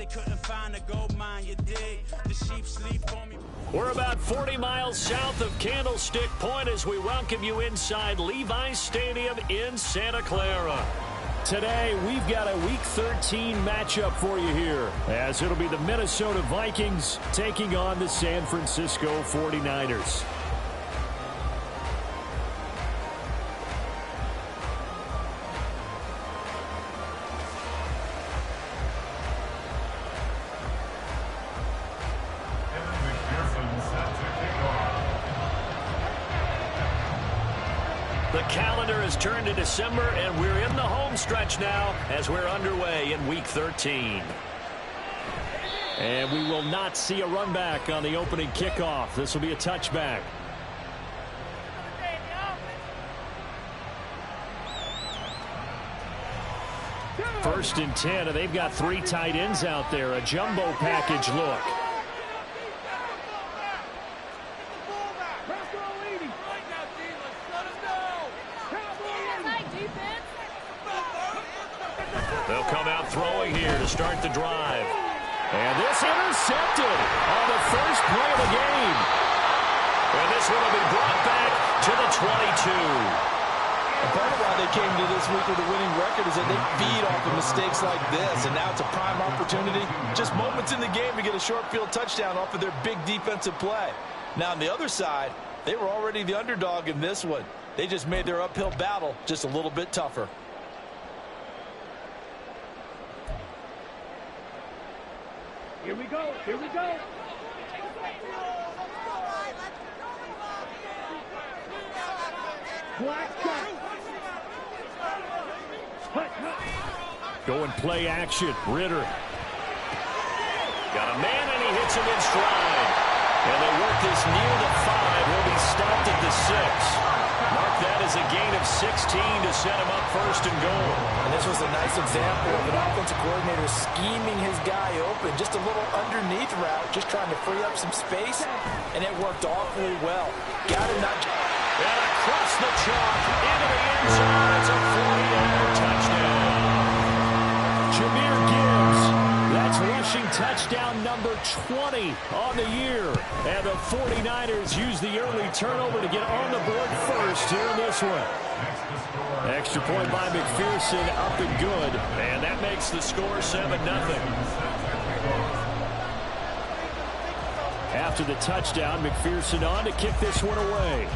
they couldn't find a gold mine, you dig? The sheep sleep on me. We're about 40 miles south of Candlestick Point as we welcome you inside Levi's Stadium in Santa Clara. Today, we've got a Week 13 matchup for you here, as it'll be the Minnesota Vikings taking on the San Francisco 49ers. The calendar has turned to December, and we're in the home stretch now as we're underway in Week 13. And we will not see a run back on the opening kickoff. This will be a touchback. First and 10, and they've got 3 tight ends out there. A jumbo package look. They'll come out throwing here to start the drive. And this intercepted on the first play of the game. And this one will be brought back to the 22. Part of why they came to this week with a winning record is that they feed off of mistakes like this. And now it's a prime opportunity. Just moments in the game to get a short field touchdown off of their big defensive play. Now on the other side, they were already the underdog in this one. They just made their uphill battle just a little bit tougher. Here we go. Here we go. Going play action. Ritter. Got a man, and he hits him in stride. And they work this near the 5. He'll be stopped at the 6. Mark that as a gain of 16 to set him up first and goal. And this was a nice example of an offensive coordinator scheming his guy open. Just a little underneath route, just trying to free up some space. And it worked awfully well. Got him not. And across the chalk into the end zone. It's a 40-yard touchdown. Jahmyr Gibbs. That's rushing touchdown number 20 on the year. And the 49ers use the early turnover to get on the board first here in this one. Extra point by McPherson, up and good. And that makes the score 7-0. After the touchdown, McPherson on to kick this one away.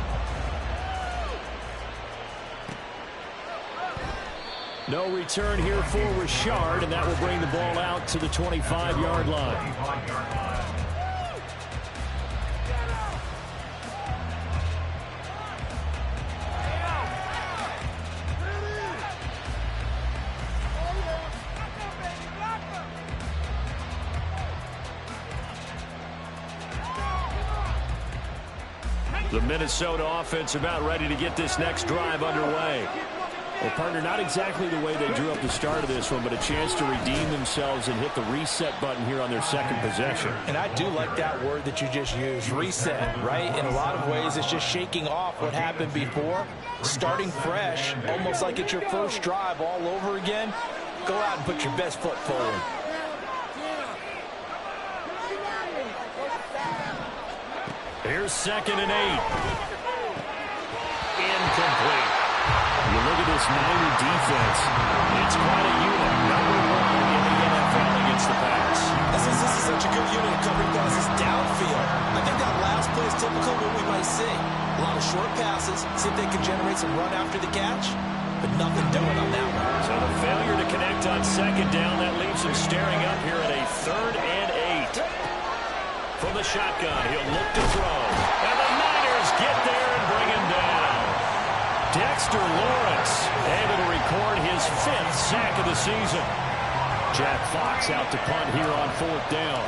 No return here for Richard, and that will bring the ball out to the 25-yard line. The Minnesota offense about ready to get this next drive underway. Well, partner, not exactly the way they drew up the start of this one, but a chance to redeem themselves and hit the reset button here on their second possession. And I do like that word that you just used, reset, right? In a lot of ways, it's just shaking off what happened before, starting fresh, almost like it's your first drive all over again. Go out and put your best foot forward. Here's 2nd and 8. Incomplete. You look at this Niner defense. It's quite a unit. Number 1 in the NFL against the pass. This is such a good unit covering passes downfield. I think that last play is typical of what we might see. A lot of short passes. See if they can generate some run after the catch. But nothing doing on that one. So the failure to connect on 2nd down, that leaves him staring up here at a 3rd and 8. From the shotgun, he'll look to throw. And the Niners get there and bring him down. Dexter Lawrence able to record his 5th sack of the season. Jack Fox out to punt here on 4th down.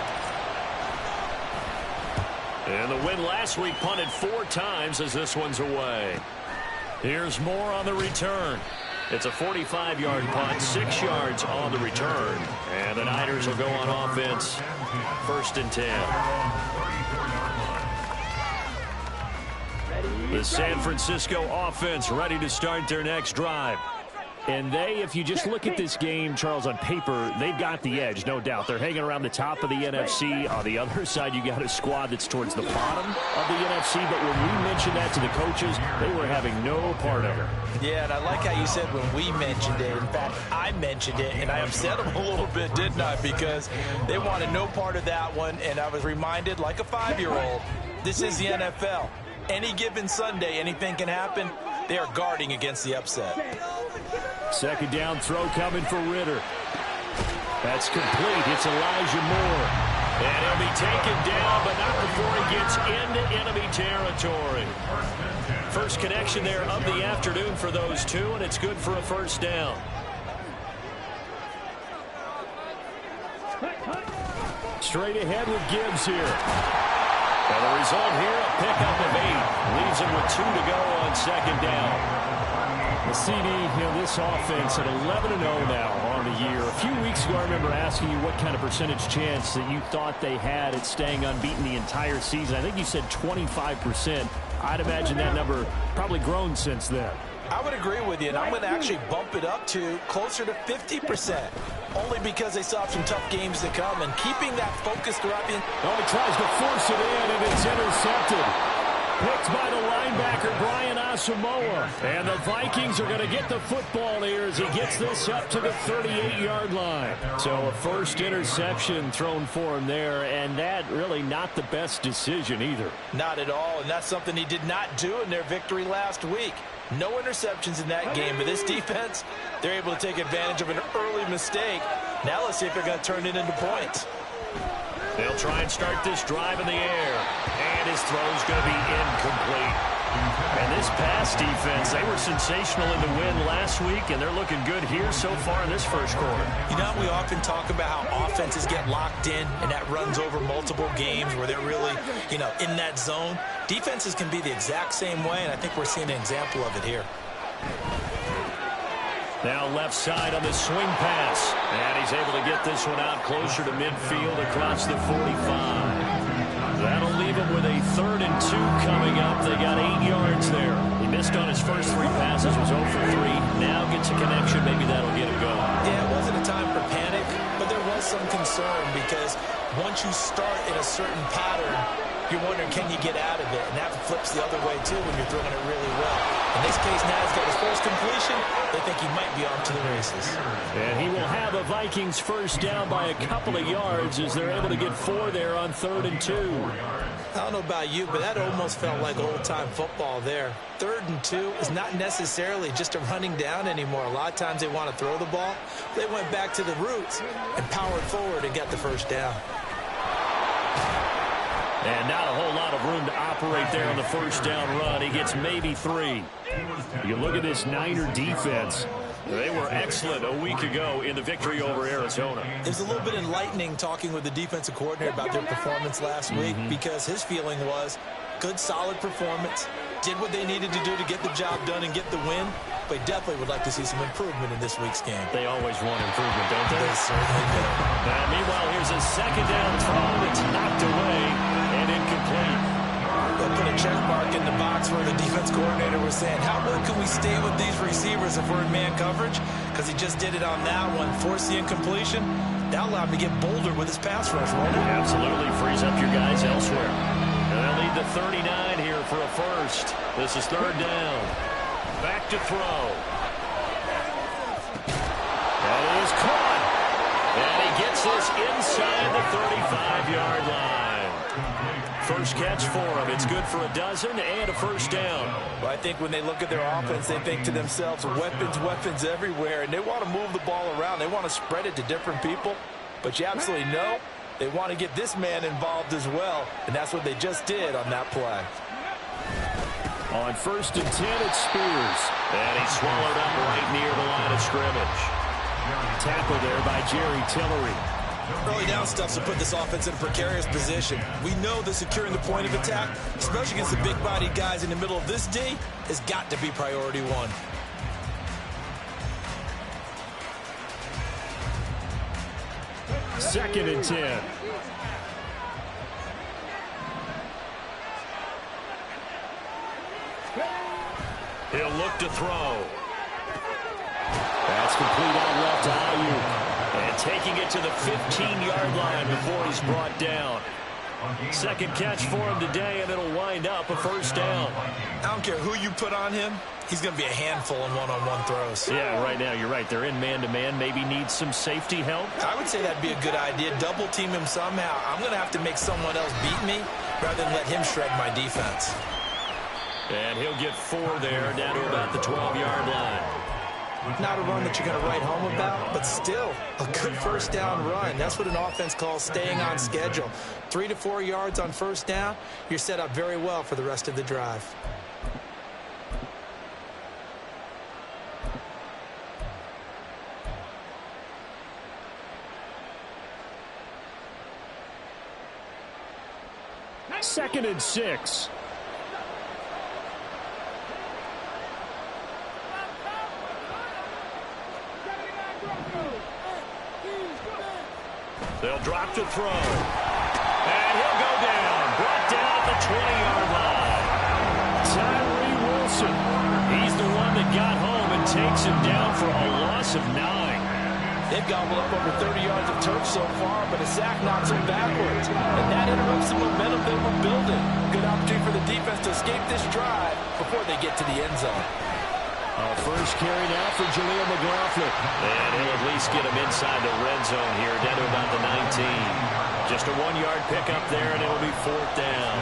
And the win last week punted 4 times as this one's away. Here's more on the return. It's a 45-yard punt, 6 yards on the return. And the Niners will go on offense, 1st and 10. The San Francisco offense ready to start their next drive. And they, if you just look at this game, Charles, on paper, they've got the edge, no doubt. They're hanging around the top of the NFC. On the other side, you got a squad that's towards the bottom of the NFC. But when we mentioned that to the coaches, they were having no part of it. Yeah, and I like how you said when we mentioned it. In fact, I mentioned it, and I upset them a little bit, didn't I? Because they wanted no part of that one, and I was reminded, like a 5-year-old, this is the NFL. Any given Sunday, anything can happen. They are guarding against the upset. Second down throw coming for Ritter. That's complete. It's Elijah Moore. And he'll be taken down, but not before he gets into enemy territory. First connection there of the afternoon for those two, and it's good for a first down. Straight ahead with Gibbs here. And the result here, a pickup of 8. Leaves him with 2 to go on second down. The CD, this offense at 11-0 now on the year. A few weeks ago, I remember asking you what kind of percentage chance that you thought they had at staying unbeaten the entire season. I think you said 25%. I'd imagine that number probably grown since then. I would agree with you, and I'm going to actually bump it up to closer to 50%. Only because they still have some tough games to come, and keeping that focus throughout the... Oh, he tries to force it in, and it's intercepted. Picked by the linebacker, Brian Asamoah. And the Vikings are going to get the football here as he gets this up to the 38-yard line. So a first interception thrown for him there, and that really not the best decision either. Not at all, and that's something he did not do in their victory last week. No interceptions in that game, but this defense, they're able to take advantage of an early mistake. Now let's see if they're going to turn it into points. They'll try and start this drive in the air, and his throw's going to be incomplete. And this pass defense, they were sensational in the win last week, and they're looking good here so far in this first quarter. You know, we often talk about how offenses get locked in, and that runs over multiple games where they're really, in that zone. Defenses can be the exact same way, and I think we're seeing an example of it here. Now left side on the swing pass. And he's able to get this one out closer to midfield across the 45. That'll leave him with a 3rd and 2 coming up. They got 8 yards there. He missed on his first 3 passes, was 0 for 3. Now gets a connection. Maybe that'll get him going. Yeah, it wasn't a time for panic, but there was some concern because once you start in a certain pattern, you're wondering, can you get out of it? And that flips the other way, too, when you're throwing it really well. In this case, now he's got his first completion. They think he might be off to the races. And he will have a Vikings first down by a couple of yards as they're able to get 4 there on 3rd and 2. I don't know about you, but that almost felt like old-time football there. 3rd and 2 is not necessarily just a running down anymore. A lot of times they want to throw the ball. They went back to the roots and powered forward and got the first down. And not a whole lot of room to operate there on the first down run. He gets maybe 3. You look at this Niner defense. They were excellent a week ago in the victory over Arizona. It was a little bit enlightening talking with the defensive coordinator about their performance last week because his feeling was good, solid performance, did what they needed to do to get the job done and get the win, but definitely would like to see some improvement in this week's game. They always want improvement, don't they? They certainly do. Meanwhile, here's a second down throw that's knocked away and incomplete. They'll put a check mark in the box where the defense coordinator was saying, how well can we stay with these receivers if we're in man coverage? Because he just did it on that one, forced the incompletion. That allowed him to get bolder with his pass rush, won't it? Absolutely frees up your guys elsewhere. And they'll need the 39 here for a first. This is 3rd down. Back to throw. That is caught. And he gets this inside the 35-yard line. First catch for him. It's good for a dozen and a first down. Well, I think when they look at their offense, they think to themselves, weapons everywhere, and they want to move the ball around. They want to spread it to different people, but you absolutely know they want to get this man involved as well, and that's what they just did on that play. On 1st and 10, it's Spears. And he's swallowed up right near the line of scrimmage. Tackle there by Jerry Tillery. Early down stuff to put this offense in a precarious position. We know that securing the point of attack, especially against the big-bodied guys in the middle of this D, has got to be priority 1. Second and 10. He'll look to throw. That's complete out left to Ayuk. And taking it to the 15-yard line before he's brought down. Second catch for him today, and it'll wind up a first down. I don't care who you put on him. He's going to be a handful in one-on-one throws. Yeah, right now, you're right. They're in man-to-man. Maybe needs some safety help. I would say that'd be a good idea. Double team him somehow. I'm going to have to make someone else beat me rather than let him shred my defense. And he'll get 4 there, down to about the 12-yard line. Not a run that you're going to write home about, but still a good first down run. That's what an offense calls staying on schedule. 3 to 4 yards on first down, you're set up very well for the rest of the drive. Second and 6. They'll drop to throw. And he'll go down. Brought down at the 20-yard line. Tyree Wilson. He's the one that got home and takes him down for a loss of 9. They've gobbled up over 30 yards of turf so far, but a sack knocks them backwards. And that interrupts the momentum they were building. Good opportunity for the defense to escape this drive before they get to the end zone. First carry now for Jaleel McLaughlin. And he'll at least get him inside the red zone here, down to about the 19. Just a 1-yard pickup there, and it'll be 4th down.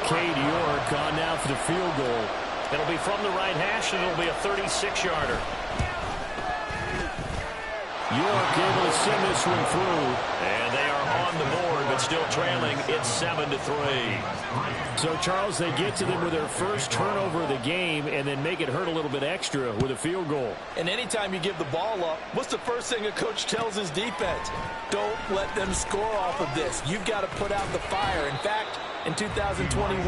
Cade York on now for the field goal. It'll be from the right hash, and it'll be a 36-yarder. York able to send this one through. And they are on the board, but still trailing. It's 7-3. So, Charles, they get to them with their first turnover of the game and then make it hurt a little bit extra with a field goal. And anytime you give the ball up, what's the first thing a coach tells his defense? Don't let them score off of this. You've got to put out the fire. In fact, in 2021,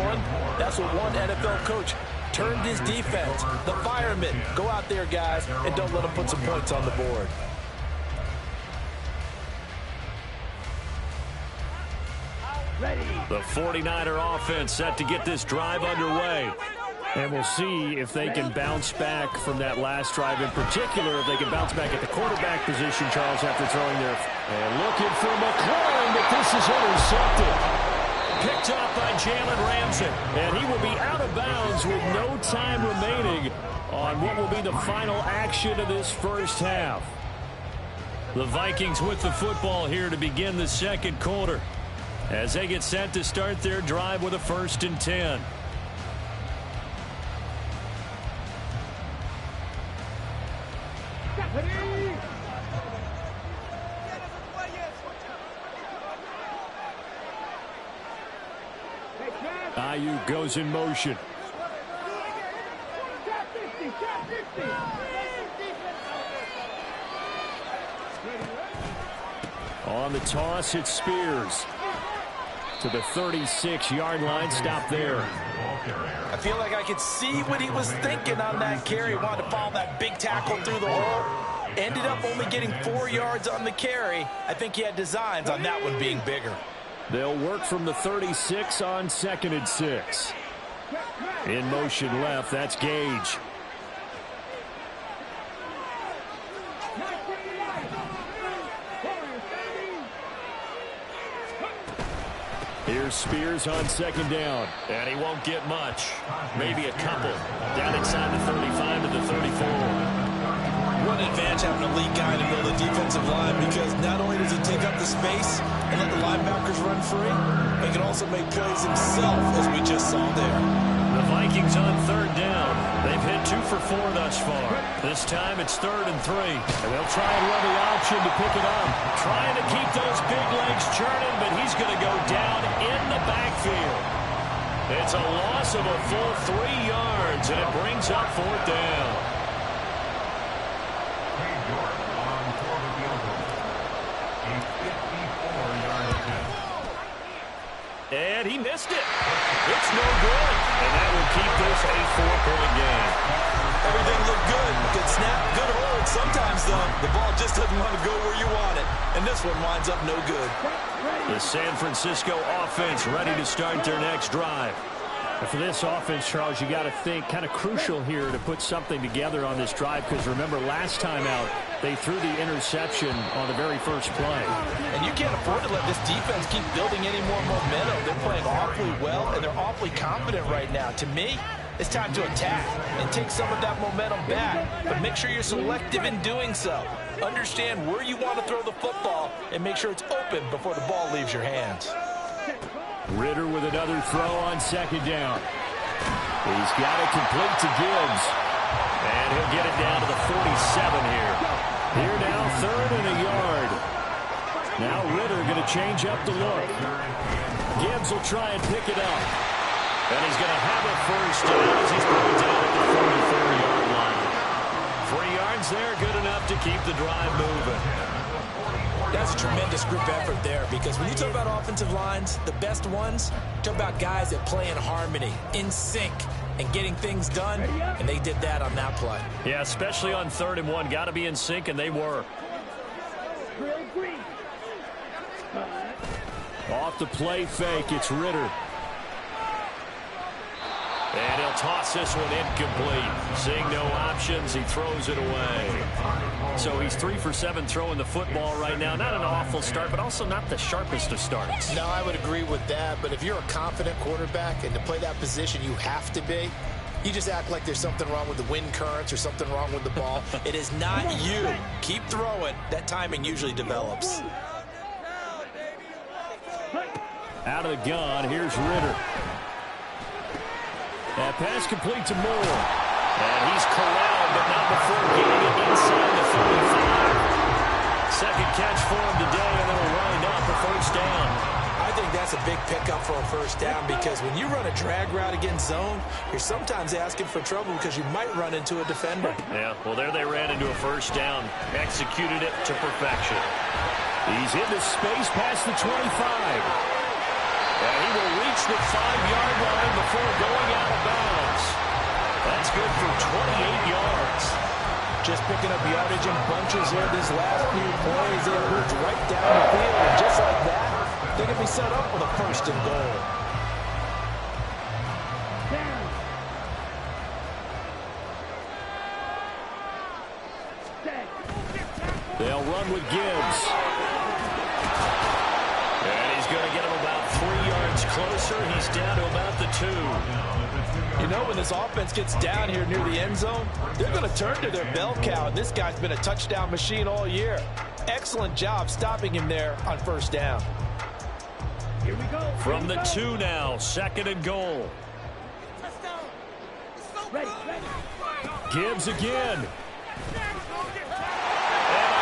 that's what one NFL coach turned his defense. The firemen. Go out there, guys, and don't let them put some points on the board. The 49er offense set to get this drive underway. And we'll see if they can bounce back from that last drive. In particular, if they can bounce back at the quarterback position, Charles, after throwing their... And looking for McLaurin, but this is intercepted. Picked up by Jalen Ramsey. And he will be out of bounds with no time remaining on what will be the final action of this first half. The Vikings with the football here to begin the second quarter, as they get set to start their drive with a 1st and 10. Ayuk goes in motion. On the toss, it's Spears. To the 36-yard line, stop there. I feel like I could see what he was thinking on that carry. Wanted to follow that big tackle through the hole. Ended up only getting 4 yards on the carry. I think he had designs on that one being bigger. They'll work from the 36 on 2nd and 6. In motion left, that's Gage. Here's Spears on 2nd down. And he won't get much. Maybe a couple. Down inside the 35 to the 34. What an advantage having an elite guy in the middle of the defensive line, because not only does he take up the space and let the linebackers run free, but he can also make plays himself, as we just saw there. The Vikings on 3rd down. They've hit 2 for 4 thus far. This time it's 3rd and 3. And they'll try and run the option to pick it up. Trying to keep those big legs churning, but he's going to go down in the backfield. It's a loss of a full 3 yards, and it brings up 4th down. And he missed it. It's no good. And that will keep this a 4-point game. Everything looked good. Good snap, good hold. Sometimes, though, the ball just doesn't want to go where you want it. And this one winds up no good. The San Francisco offense ready to start their next drive. And for this offense, Charles, you got to think kind of crucial here to put something together on this drive, because remember last time out they threw the interception on the very first play. And you can't afford to let this defense keep building any more momentum. They're playing awfully well, and they're awfully confident right now. To me, it's time to attack and take some of that momentum back, but make sure you're selective in doing so. Understand where you want to throw the football and make sure it's open before the ball leaves your hands. Ridder with another throw on second down. He's got it complete to Gibbs. And he'll get it down to the 47 here. Here now, 3rd and a yard. Now Ridder going to change up the look. Gibbs will try and pick it up. And he's going to have a first down as he's put it down at the 44-yard line. 3 yards there, good enough to keep the drive moving. That's a tremendous group effort there, because when you talk about offensive lines, the best ones, talk about guys that play in harmony, in sync, and getting things done, and they did that on that play. Yeah, especially on 3rd and 1. Got to be in sync, and they were. Off the play fake, it's Ridder. And he'll toss this one incomplete. Seeing no options, he throws it away. So he's 3 for 7 throwing the football right now. Not an awful start, but also not the sharpest of starts. No, I would agree with that. But if you're a confident quarterback and to play that position you have to be, you just act like there's something wrong with the wind currents or something wrong with the ball. It is not you. Keep throwing. That timing usually develops. Out of the gun, here's Ridder. That pass complete to Moore. And he's corralled, but not before getting it inside the 45. Second catch for him today, and then he'll wind up a first down. I think that's a big pickup for a first down, because when you run a drag route against zone, you're sometimes asking for trouble because you might run into a defender. Yeah, well, there they ran into a first down. Executed it to perfection. He's into space past the 25. And he will reach the 5-yard line before going out of bounds. That's good for 28 yards. Just picking up yardage in bunches here these last few plays. They moved right down the field, and just like that, they can be set up with a 1st and goal. They'll run with Gibbs. And he's going to get him about 3 yards closer. He's down to about the 2. You know, when this offense gets down here near the end zone, they're going to turn to their bell cow, and this guy's been a touchdown machine all year. Excellent job stopping him there on 1st down. Here we go. From the 2 now, 2nd and goal. Ready. Gibbs again. And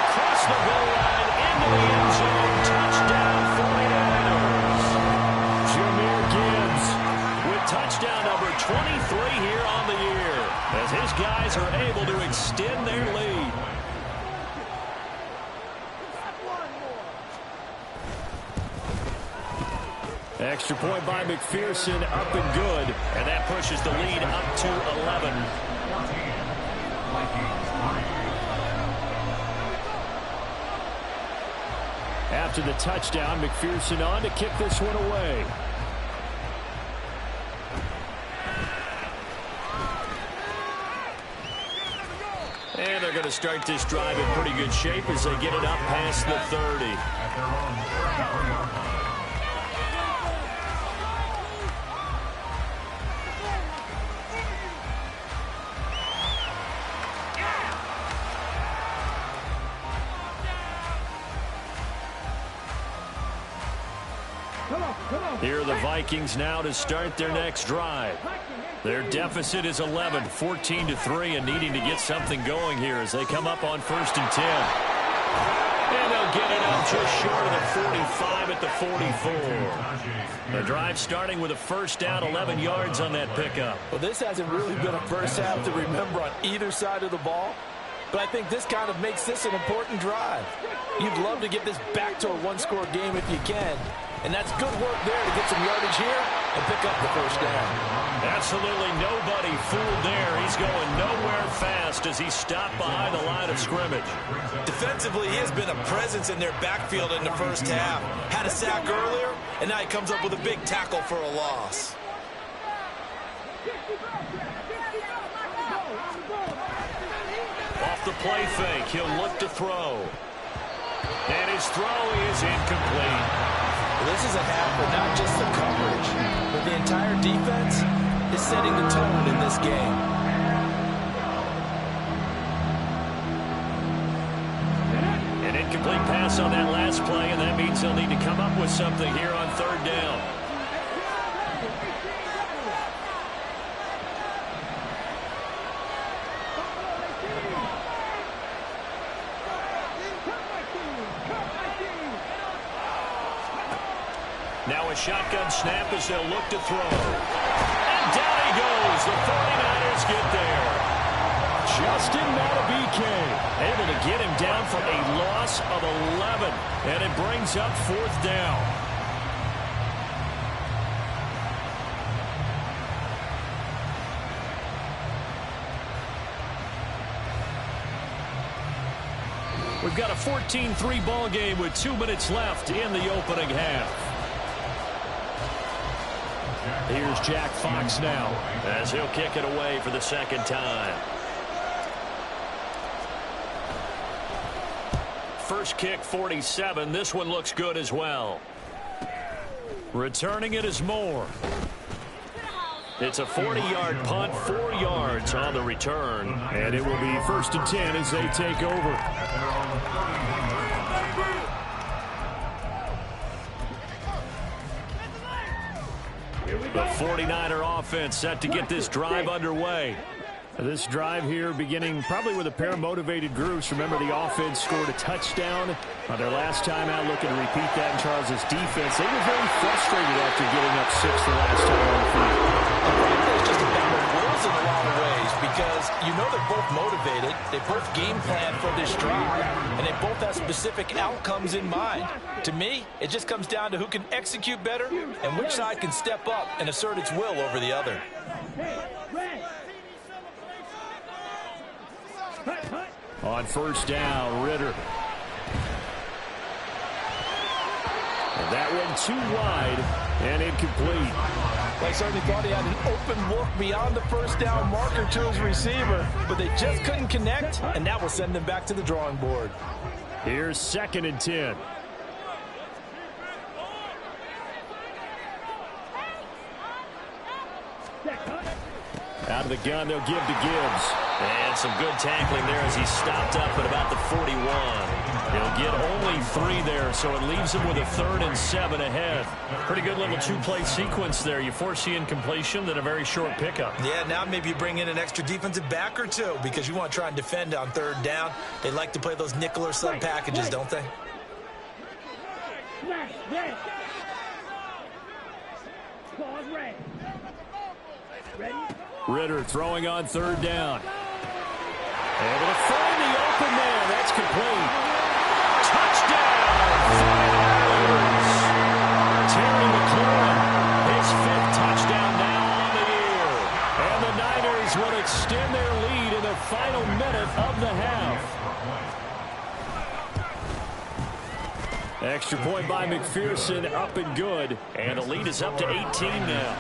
across the goal line into the end zone. Touchdown 49ers. Jahmyr Gibbs with touchdown number 23 here on the year, as his guys are able to extend their lead. Extra point by McPherson, up and good. And that pushes the lead up to 11. After the touchdown, McPherson on to kick this one away. And they're going to start this drive in pretty good shape as they get it up past the 30. Here are the Vikings now to start their next drive. Their deficit is 11, 14-3, and needing to get something going here as they come up on 1st and 10. And they'll get it up just short of the 45 at the 44. The drive starting with a first down, 11 yards on that pickup. Well, this hasn't really been a first half to remember on either side of the ball, but I think this kind of makes this an important drive. You'd love to get this back to a one-score game if you can. And that's good work there to get some yardage here and pick up the first down. Absolutely nobody fooled there. He's going nowhere fast as he stopped behind the line of scrimmage. Defensively, he has been a presence in their backfield in the first half. Had a sack earlier, and now he comes up with a big tackle for a loss. Off the play fake, he'll look to throw. And his throw is incomplete. Well, this is a half where not just the coverage, but the entire defense is setting the tone in this game. An incomplete pass on that last play, and that means they'll need to come up with something here on third down. Now a shotgun snap as they'll look to throw. And down he goes. The 49ers get there. Justin Madubuike able to get him down for a loss of 11. And it brings up fourth down. We've got a 14-3 ball game with 2 minutes left in the opening half. Here's Jack Fox now as he'll kick it away for the second time. First kick 47. This one looks good as well. Returning it is Moore. It's a 40-yard punt, 4 yards on the return. And it will be 1st and 10 as they take over. The 49er offense set to get this drive underway. This drive here beginning probably with a pair of motivated groups. Remember, the offense scored a touchdown on their last time out, looking to repeat that in Charles' defense. They were very frustrated after getting up 6 the last time on the field. It's just a battle of wills in a lot of ways because you know they're both motivated. They both game plan for this drive, and they both have specific outcomes in mind. To me, it just comes down to who can execute better and which side can step up and assert its will over the other. On first down, Ritter. And that one too wide and incomplete. I certainly thought he had an open look beyond the first down marker to his receiver, but they just couldn't connect, and that will send them back to the drawing board. Here's 2nd and 10. Out of the gun, they'll give to Gibbs. And some good tackling there as he stopped up at about the 41. He'll get only 3 there, so it leaves him with a 3rd and 7 ahead. Pretty good little 2-play sequence there. You force the incompletion, then a very short pickup. Yeah, now maybe you bring in an extra defensive back or two because you want to try and defend on 3rd down. They like to play those nickel or sub packages, don't they? Ritter throwing on 3rd down. Able to find the open man. That's complete. Touchdown! Terry McLaurin, his 5th touchdown now on the year. And the Niners will extend their lead in the final minute of the half. Extra point by McPherson, up and good. And the lead is up to 18 now.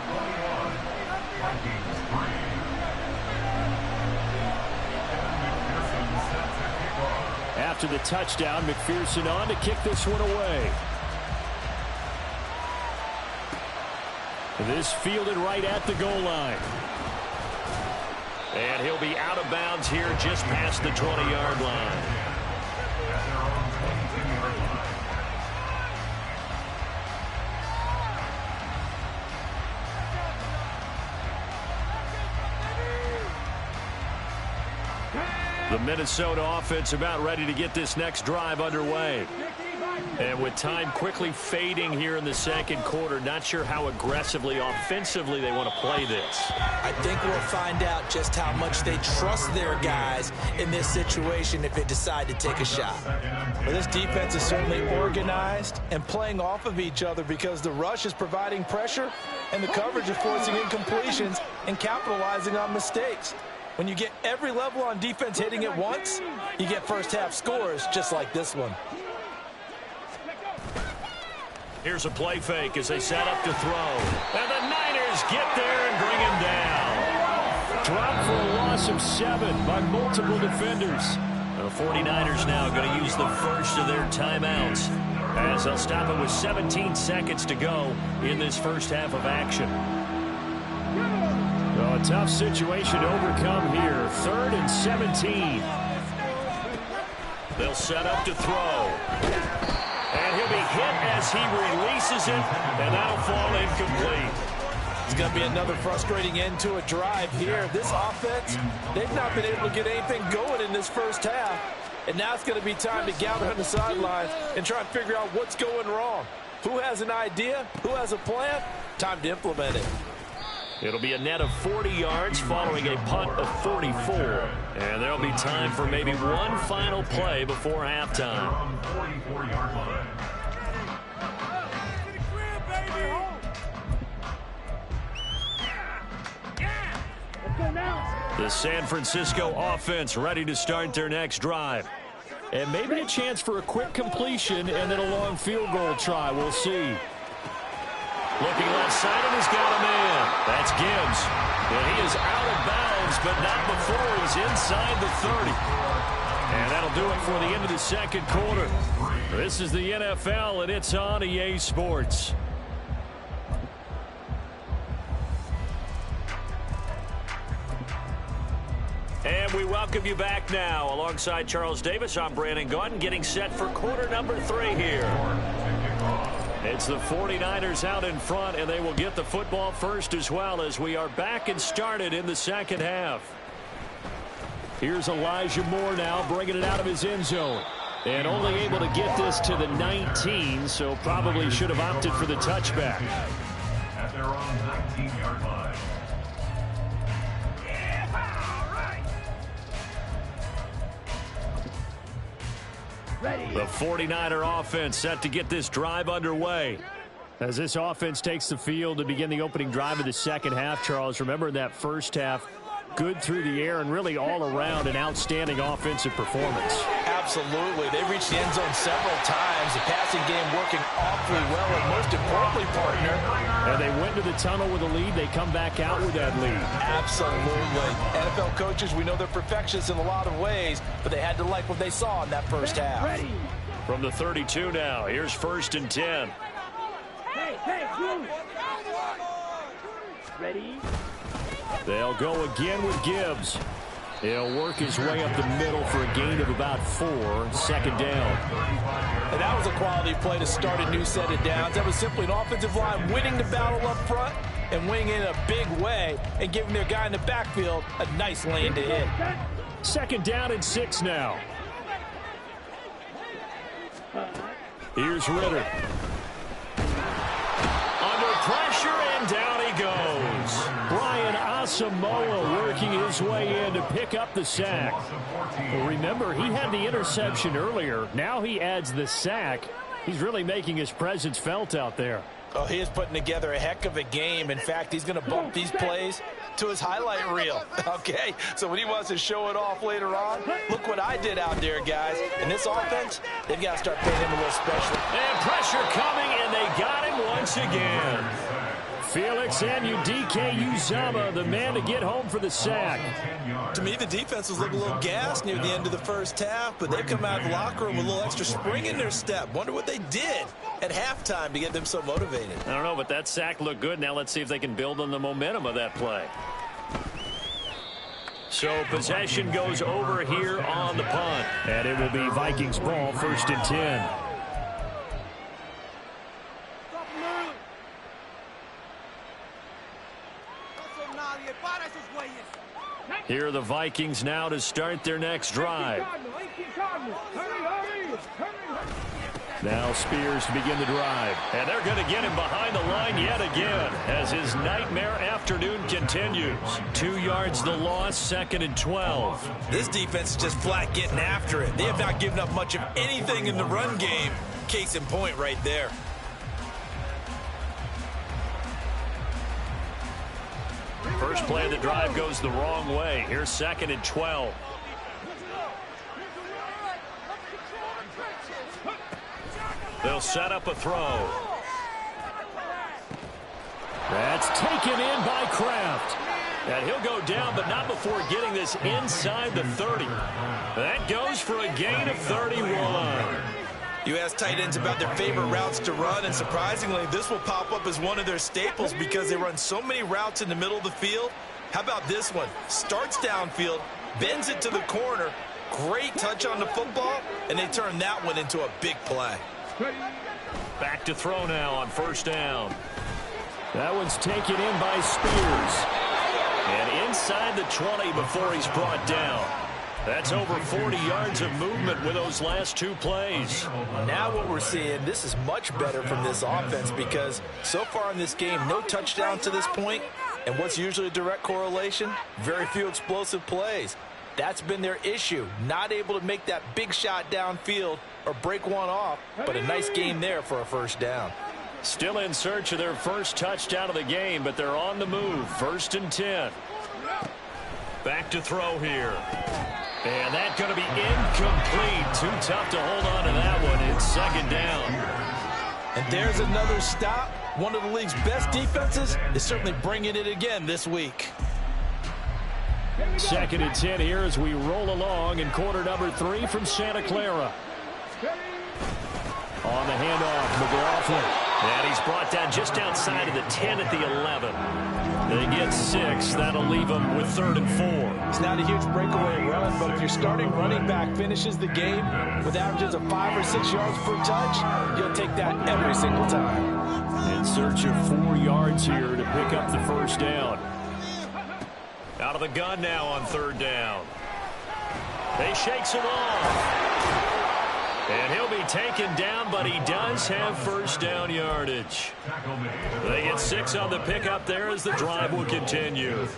After the touchdown, McPherson on to kick this one away. This fielded right at the goal line. And he'll be out of bounds here just past the 20-yard line. The Minnesota offense about ready to get this next drive underway. And with time quickly fading here in the second quarter, not sure how aggressively, offensively they want to play this. I think we'll find out just how much they trust their guys in this situation if they decide to take a shot. Well, this defense is certainly organized and playing off of each other because the rush is providing pressure and the coverage is forcing incompletions and capitalizing on mistakes. When you get every level on defense hitting at once, you get first half scores just like this one. Here's a play fake as they set up to throw. And the Niners get there and bring him down. dropped for a loss of 7 by multiple defenders. The 49ers now going to use the first of their timeouts, as they'll stop it with 17 seconds to go in this first half of action. Well, a tough situation to overcome here. 3rd and 17. They'll set up to throw. And he'll be hit as he releases it, and that'll fall incomplete. It's going to be another frustrating end to a drive here. This offense, they've not been able to get anything going in this first half. And now it's going to be time to gather on the sidelines and try and figure out what's going wrong. Who has an idea? Who has a plan? Time to implement it. It'll be a net of 40 yards following a punt of 44. And there'll be time for maybe one final play before halftime. The San Francisco offense ready to start their next drive. And maybe a chance for a quick completion and then a long field goal try. We'll see. Looking left side, and he's got a man. That's Gibbs. And he is out of bounds, but not before he's inside the 30. And that'll do it for the end of the second quarter. This is the NFL, and it's on EA Sports. And we welcome you back now. Alongside Charles Davis, I'm Brandon Gaudin, getting set for quarter number 3 here. It's the 49ers out in front, and they will get the football first as well, as we are back and started in the second half. Here's Elijah Moore now, bringing it out of his end zone. And only able to get this to the 19, so probably should have opted for the touchback. At their own 19-yard line. The 49er offense set to get this drive underway. As this offense takes the field to begin the opening drive of the second half, Charles, remember in that first half, good through the air and really all around an outstanding offensive performance. Absolutely. They reached the end zone several times. The passing game working awfully well, and most importantly, partner. And they went to the tunnel with a lead. They come back out with that lead. Absolutely. NFL coaches, we know they're perfectionists in a lot of ways, but they had to like what they saw in that first half. Ready. From the 32 now, here's 1st and 10. Hey, move. Ready. They'll go again with Gibbs. He'll work his way up the middle for a gain of about 4. 2nd down. And that was a quality play to start a new set of downs. That was simply an offensive line winning the battle up front and winning in a big way and giving their guy in the backfield a nice lane to hit. 2nd down and 6 now. Here's Ritter. Under pressure, and down he goes. Brian Asamoah working his way in to pick up the sack. Well, remember, he had the interception earlier. Now he adds the sack. He's really making his presence felt out there. Oh, he is putting together a heck of a game. In fact, he's going to bump these plays to his highlight reel. Okay, so when he wants to show it off later on, look what I did out there, guys. In this offense, they've got to start paying him a little special. And pressure coming, and they got him once again. Felix Anudike-Uzomah, the man to get home for the sack. To me, the defense was looking a little gassed near the end of the first half, but they've come out of the locker room with a little extra spring in their step. Wonder what they did at halftime to get them so motivated. I don't know, but that sack looked good. Now let's see if they can build on the momentum of that play. So possession goes over here on the punt. And it will be Vikings ball, 1st and 10. Here are the Vikings now to start their next drive. Now Spears to begin the drive. And they're going to get him behind the line yet again as his nightmare afternoon continues. 2 yards the loss, 2nd and 12. This defense is just flat getting after it. They have not given up much of anything in the run game. Case in point right there. First play of the drive goes the wrong way. Here's 2nd and 12. They'll set up a throw. That's taken in by Kraft. And he'll go down, but not before getting this inside the 30. That goes for a gain of 31. You ask tight ends about their favorite routes to run, and surprisingly, this will pop up as one of their staples because they run so many routes in the middle of the field. How about this one? Starts downfield, bends it to the corner, great touch on the football, and they turn that one into a big play. Back to throw now on first down. That one's taken in by Spears. And inside the 20 before he's brought down. That's over 40 yards of movement with those last two plays. Now what we're seeing, this is much better from this offense because so far in this game, no touchdown to this point. And what's usually a direct correlation? Very few explosive plays. That's been their issue. Not able to make that big shot downfield or break one off, but a nice game there for a first down. Still in search of their first touchdown of the game, but they're on the move. 1st and 10. Back to throw here. And that's going to be incomplete. Too tough to hold on to that one. It's 2nd down. And there's another stop. One of the league's best defenses is certainly bringing it again this week. 2nd and 10 here as we roll along in quarter number 3 from Santa Clara. On the handoff, McLaughlin. And he's brought down just outside of the 10 at the 11. They get 6. That'll leave them with 3rd and 4. It's not a huge breakaway run, but if your starting running back finishes the game with averages of 5 or 6 yards per touch, you'll take that every single time. In search of 4 yards here to pick up the first down. Out of the gun now on 3rd down. They shakes him off. And he'll be taken down, but he does have first down yardage. They get 6 on the pickup there as the drive will continue.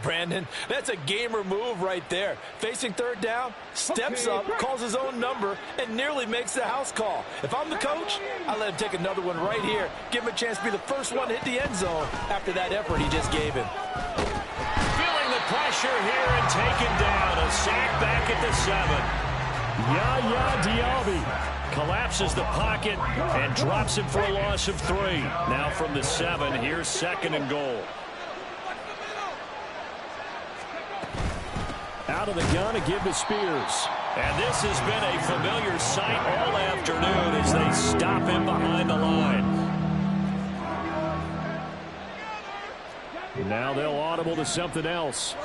Brandon, that's a gamer move right there. Facing 3rd down, steps up, calls his own number, and nearly makes the house call. If I'm the coach, I let him take another one right here. Give him a chance to be the first one to hit the end zone after that effort he just gave him. Feeling the pressure here and taken down. A sack back at the 7. Yaya Diaby collapses the pocket and drops him for a loss of 3. Now from the 7, here's 2nd and goal. Out of the gun to give to Spears. And this has been a familiar sight all afternoon as they stop him behind the line. Now they'll audible to something else.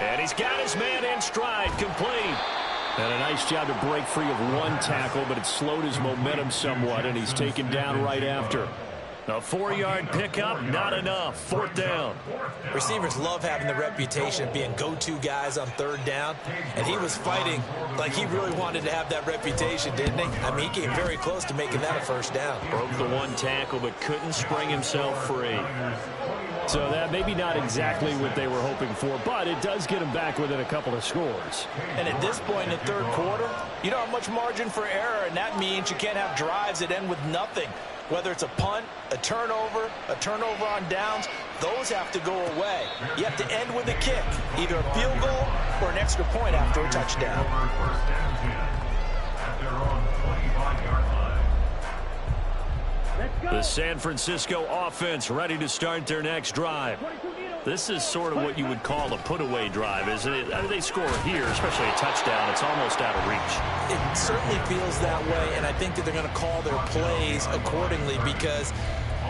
And he's got his man in stride, complete. And a nice job to break free of one tackle, but it slowed his momentum somewhat, and he's taken down right after. A 4-yard pickup, not enough. 4th down. Receivers love having the reputation of being go-to guys on 3rd down, and he was fighting like he really wanted to have that reputation, didn't he? I mean, he came very close to making that a first down. Broke the one tackle, but couldn't spring himself free. So that maybe not exactly what they were hoping for, but it does get them back within a couple of scores. And at this point in the 3rd quarter, you don't have much margin for error, and that means you can't have drives that end with nothing. Whether it's a punt, a turnover on downs, those have to go away. You have to end with a kick, either a field goal or an extra point after a touchdown. The San Francisco offense ready to start their next drive. This is sort of what you would call a put-away drive, isn't it? I mean, they score here, especially a touchdown. It's almost out of reach. It certainly feels that way, and I think that they're going to call their plays accordingly because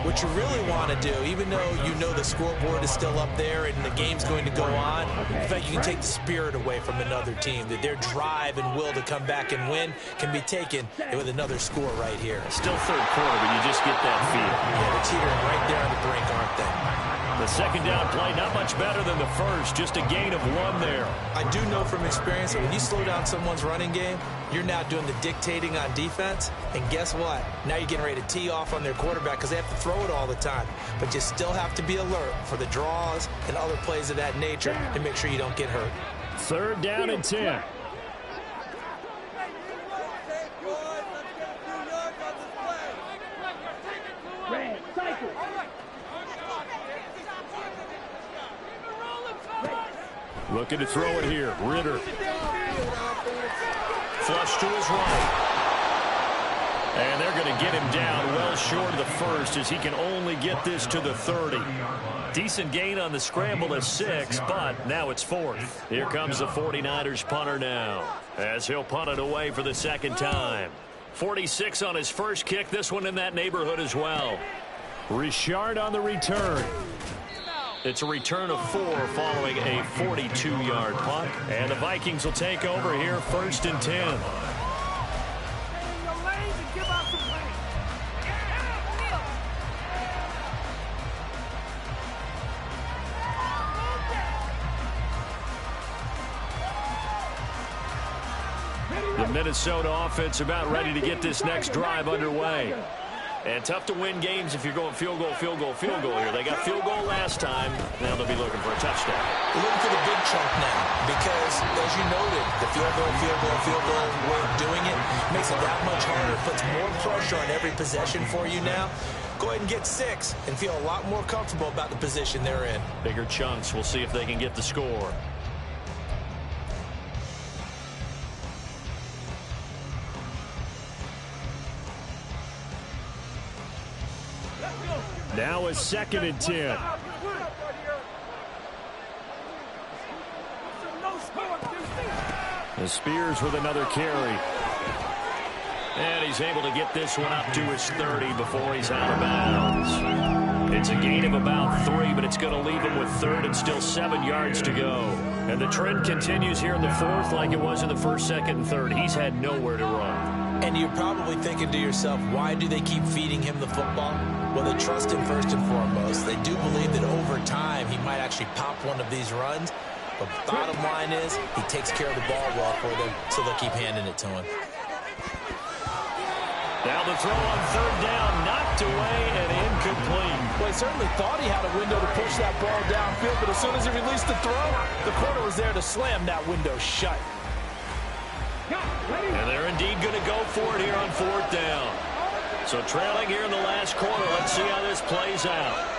what you really want to do, even though you know the scoreboard is still up there and the game's going to go on, in fact, you can take the spirit away from another team, that their drive and will to come back and win can be taken with another score right here. Still 3rd quarter, but you just get that feel. Yeah, they're teetering right there on the brink, aren't they? The 2nd down play, not much better than the first, just a gain of 1 there. I do know from experience that when you slow down someone's running game, you're now doing the dictating on defense, and guess what? Now you're getting ready to tee off on their quarterback because they have to throw it all the time. But you still have to be alert for the draws and other plays of that nature to make sure you don't get hurt. 3rd down and 10. Looking to throw it here. Ritter. Flush to his right. And they're going to get him down well short of the first as he can only get this to the 30. Decent gain on the scramble of 6, but now it's 4th. Here comes the 49ers punter now as he'll punt it away for the second time. 46 on his first kick. This one in that neighborhood as well. Richard on the return. It's a return of 4 following a 42-yard punt. And the Vikings will take over here 1st and 10. The Minnesota offense about ready to get this next drive underway. And tough to win games if you're going field goal here. They got field goal last time. Now they'll be looking for a touchdown. We're looking for the big chunk now because, as you noted, the field goal way of doing it makes it that much harder. Puts more pressure on every possession for you now. Go ahead and get 6 and feel a lot more comfortable about the position they're in. Bigger chunks. We'll see if they can get the score. Now a 2nd and 10. The Spears with another carry. And he's able to get this one up to his 30 before he's out of bounds. It's a gain of about 3, but it's going to leave him with 3rd and still 7 yards to go. And the trend continues here in the 4th like it was in the 1st, 2nd, and 3rd. He's had nowhere to run. And you're probably thinking to yourself, why do they keep feeding him the football? Well, they trust him first and foremost. They do believe that over time he might actually pop one of these runs. But the bottom line is he takes care of the ball well for them, so they'll keep handing it to him. Now the throw on 3rd down, knocked away and incomplete. Well, he certainly thought he had a window to push that ball downfield, but as soon as he released the throw, the corner was there to slam that window shut. And they're indeed going to go for it here on 4th down. So trailing here in the last quarter. Let's see how this plays out.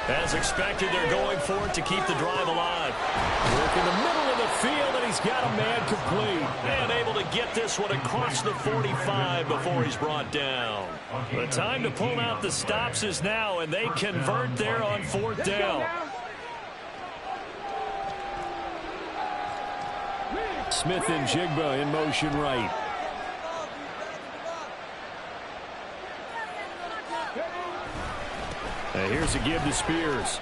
As expected, they're going for it to keep the drive alive. Work in the middle of the field, and he's got a man complete. And able to get this one across the 45 before he's brought down. The time to pull out the stops is now, and they convert there on 4th down. Smith and Jigba in motion right. Here's a give to Spears.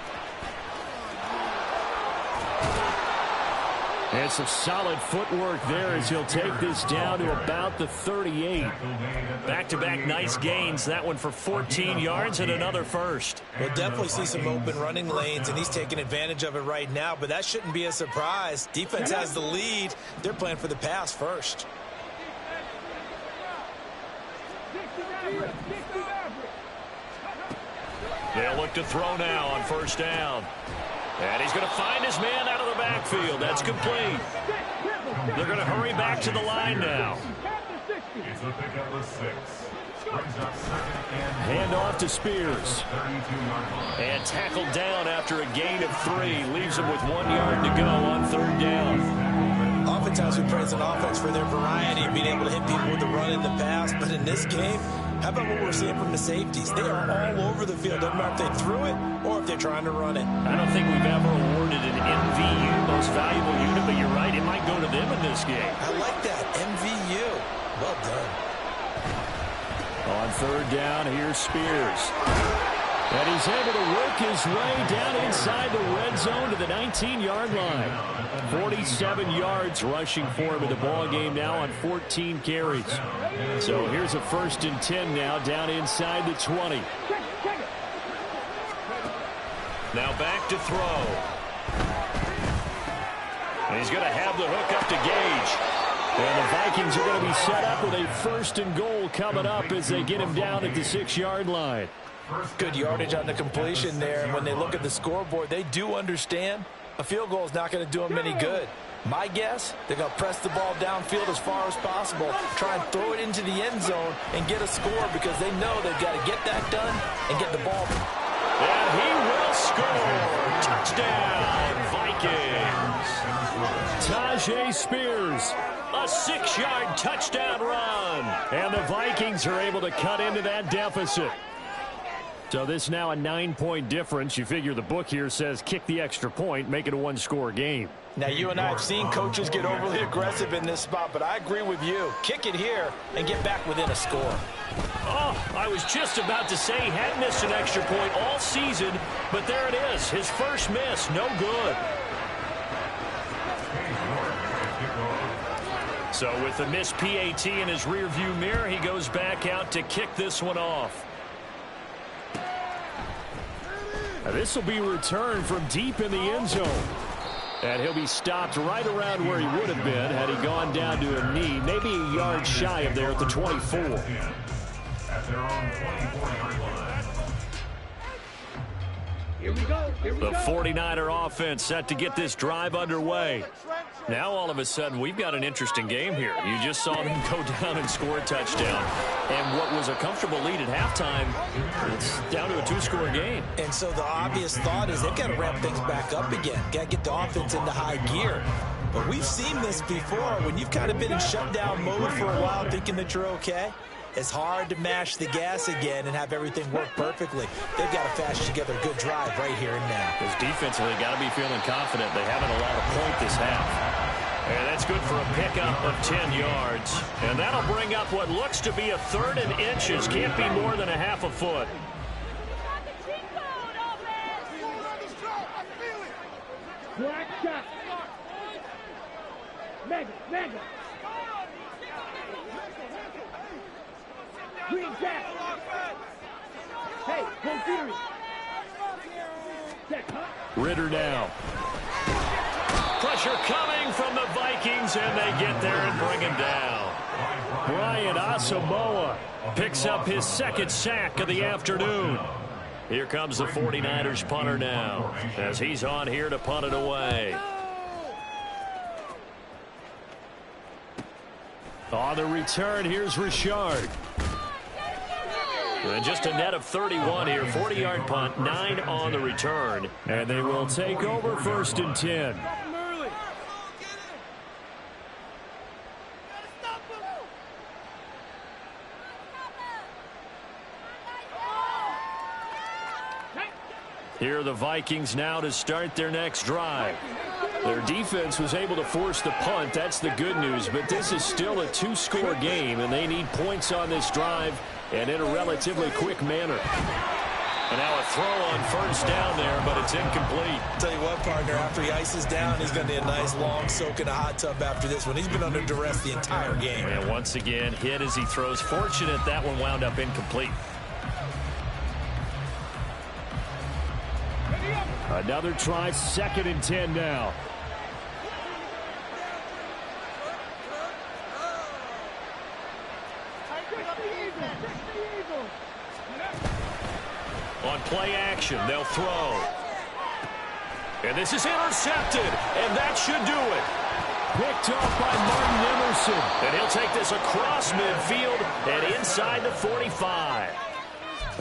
And some solid footwork there as he'll take this down to about the 38. Back-to-back nice gains. That one for 14 yards and another first. We'll definitely see some open running lanes, and he's taking advantage of it right now, but that shouldn't be a surprise. Defense has the lead. They're playing for the pass first. They'll look to throw now on 1st down. And he's going to find his man out of the backfield. That's complete. They're going to hurry back to the line now. It's a pickup of 6. Brings up 2nd and Hand off to Spears. And tackled down after a gain of 3. Leaves him with 1 yard to go on 3rd down. Oftentimes we praise an offense for their variety of being able to hit people with the run in the pass, but in this game, how about what we're seeing from the safeties? They are all over the field. Doesn't matter if they threw it or if they're trying to run it. I don't think we've ever awarded an MVU, most valuable unit, but you're right, it might go to them in this game. I like that, MVU. Well done. On 3rd down, here's Spears. And he's able to work his way down inside the red zone to the 19-yard line. 47 yards rushing for him in the ball game now on 14 carries. So here's a 1st and 10 now down inside the 20. Now back to throw. And he's going to have the hook up to Gage. And the Vikings are going to be set up with a 1st and goal coming up as they get him down at the 6-yard line. Good yardage on the completion there. And when they look at the scoreboard, they do understand a field goal is not going to do them any good. My guess, they're going to press the ball downfield as far as possible, try and throw it into the end zone and get a score because they know they've got to get that done and get the ball. And he will score. Touchdown, Vikings. Tyjae Spears, a 6-yard touchdown run. And the Vikings are able to cut into that deficit. So this now a 9-point difference. You figure the book here says kick the extra point, make it a 1-score game. Now, you and I have seen coaches get overly aggressive in this spot, but I agree with you. Kick it here and get back within a score. Oh, I was just about to say he hadn't missed an extra point all season, but there it is. His first miss, no good. So with the missed PAT in his rearview mirror, he goes back out to kick this one off. This will be returned from deep in the end zone. And he'll be stopped right around where he would have been had he gone down to a knee, maybe a yard shy of there at the 24. At their own 24-yard line. Here we go. Here we The go. 49er offense set to get this drive underway. Now all of a sudden we've got an interesting game here. You just saw them go down and score a touchdown. And what was a comfortable lead at halftime, it's down to a 2-score game. And so the obvious thought is they've got to ramp things back up again. Got to get the offense into high gear. But we've seen this before. When you've kind of been in shutdown mode for a while thinking that you're okay, it's hard to mash the gas again and have everything work perfectly. They've got to fashion together a good drive right here and now. Because defensively, got to be feeling confident. They haven't allowed a point this half. And that's good for a pickup of 10 yards. And that'll bring up what looks to be a 3rd and inches. Can't be more than a half a foot. Black shot. Mega, mega. Green jack. Hey, go Fury. Check, huh? Ritter now. Pressure coming from the Vikings, and they get there and bring him down. Brian Asamoah picks up his 2nd sack of the afternoon. Here comes the 49ers punter now, as he's on here to punt it away. On the return, here's Richard. And just a net of 31 here, 40-yard punt, 9 on the return. And they will take over 1st and 10. Here are the Vikings now to start their next drive. Their defense was able to force the punt. That's the good news. But this is still a 2-score game, and they need points on this drive and in a relatively quick manner. And now a throw on 1st down there, but it's incomplete. Tell you what, partner, after he ices down, he's going to need a nice long soak in a hot tub after this one. He's been under duress the entire game. And once again, hit as he throws. Fortunate that one wound up incomplete. Another try, 2nd and 10 now. On play action, they'll throw. And this is intercepted, and that should do it. Picked off by Martin Emerson. And he'll take this across midfield and inside the 45.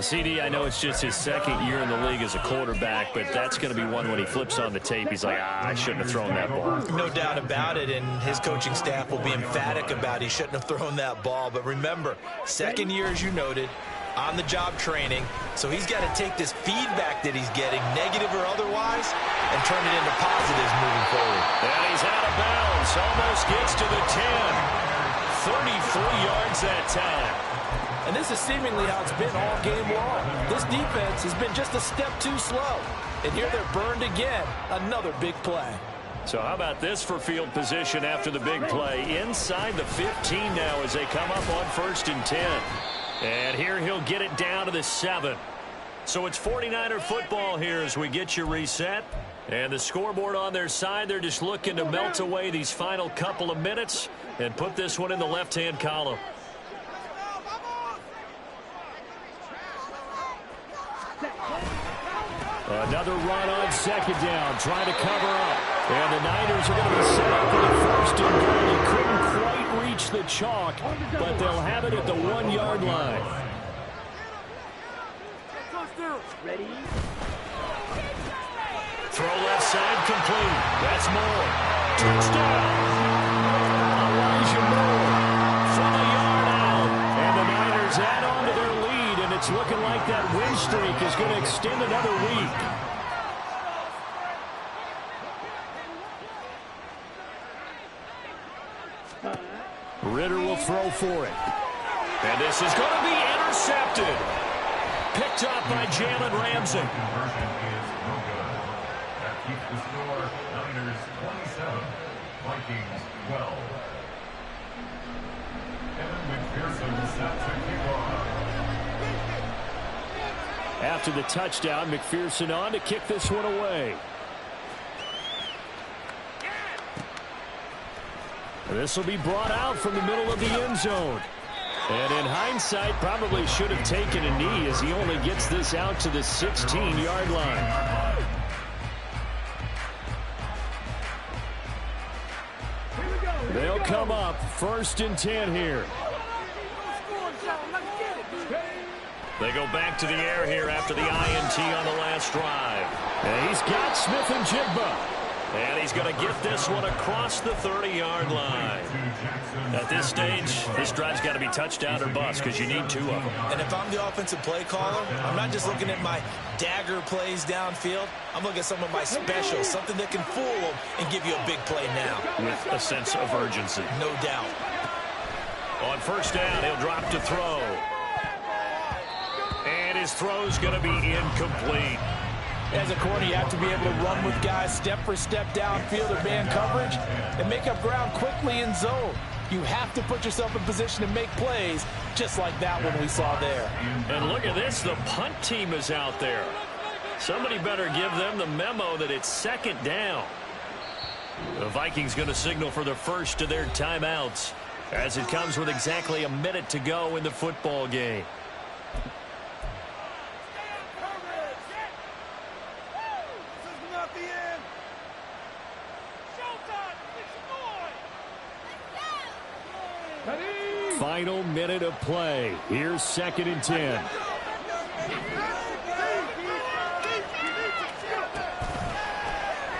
CD, I know it's just his 2nd year in the league as a quarterback, but that's going to be one when he flips on the tape. He's like, I shouldn't have thrown that ball. No doubt about it, and his coaching staff will be emphatic about he shouldn't have thrown that ball. But remember, 2nd year, as you noted, on-the-job training, so he's got to take this feedback that he's getting, negative or otherwise, and turn it into positives moving forward. And he's out of bounds, almost gets to the 10. 33 yards that time. And this is seemingly how it's been all game long. This defense has been just a step too slow. And here they're burned again. Another big play. So how about this for field position after the big play? Inside the 15 now as they come up on 1st and 10. And here he'll get it down to the 7. So it's 49er football here as we get you reset. And the scoreboard on their side, they're just looking to melt away these final couple of minutes and put this one in the left-hand column. Another run on second down, trying to cover up. And the Niners are going to be set up for the first and goal. He couldn't quite reach the chalk, but they'll have it at the 1-yard line. Ready? Throw left side complete. That's Moore. Touchdown. Elijah Moore from a yard out. And the Niners add on to their lead, and it's looking like that win streak is going to extend another week. Ritter will throw for it. And this is going to be intercepted. Picked up by Jalen Ramsey. Conversion is no good. That keeps the score Niners 27, Vikings 12. Evan McPherson set to kick off. After the touchdown, McPherson on to kick this one away. This will be brought out from the middle of the end zone. And in hindsight, probably should have taken a knee as he only gets this out to the 16-yard line. They'll come up 1st and 10 here. They go back to the air here after the INT on the last drive. And he's got Smith and Jigba. And he's going to get this one across the 30-yard line. At this stage, this drive's got to be touchdown or bust because you need 2 of them. And if I'm the offensive play caller, I'm not just looking at my dagger plays downfield. I'm looking at some of my specials, something that can fool them and give you a big play now. With a sense of urgency. No doubt. On 1st down, he'll drop to throw. And his throw's going to be incomplete. As a corner, you have to be able to run with guys step for step downfield or man coverage and make up ground quickly in zone. You have to put yourself in position to make plays just like that one we saw there. And look at this. The punt team is out there. Somebody better give them the memo that it's 2nd down. The Vikings going to signal for the first of their timeouts as it comes with exactly a minute to go in the football game. Final minute of play. Here's 2nd and 10.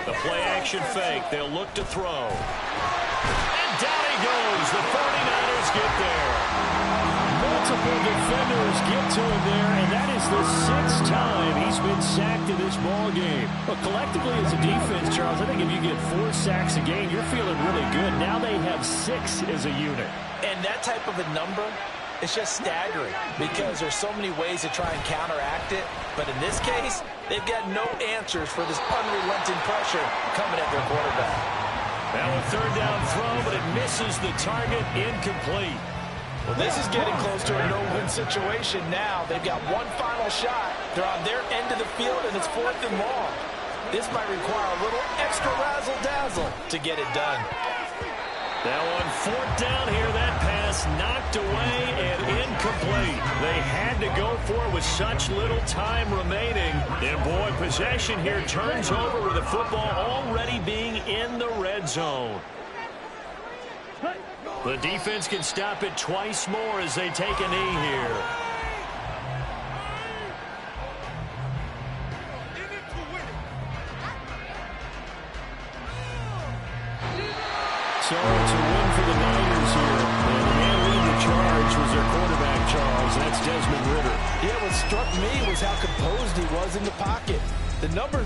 The play action fake. They'll look to throw. And down he goes. The 49ers get there. Multiple defenders get to him there, and that is the 6th time he's been sacked in this ball game. But collectively as a defense, Charles, I think if you get 4 sacks a game, you're feeling really good. Now they have 6 as a unit. And that type of a number, it's just staggering because there's so many ways to try and counteract it. But in this case, they've got no answers for this unrelenting pressure coming at their quarterback. Now a 3rd down throw, but it misses the target. Incomplete. Well, this is getting close to a no-win situation now. They've got one final shot. They're on their end of the field, and it's 4th and long. This might require a little extra razzle-dazzle to get it done. Now on 4th down here, that pass knocked away and incomplete. They had to go for it with such little time remaining. And boy, possession here turns over with the football already being in the red zone. The defense can stop it twice more as they take a knee here. So it's a win for the Niners here. And the man leading the charge was their quarterback, Charles. That's Desmond Ritter. Yeah, what struck me was how composed he was in the pocket. The number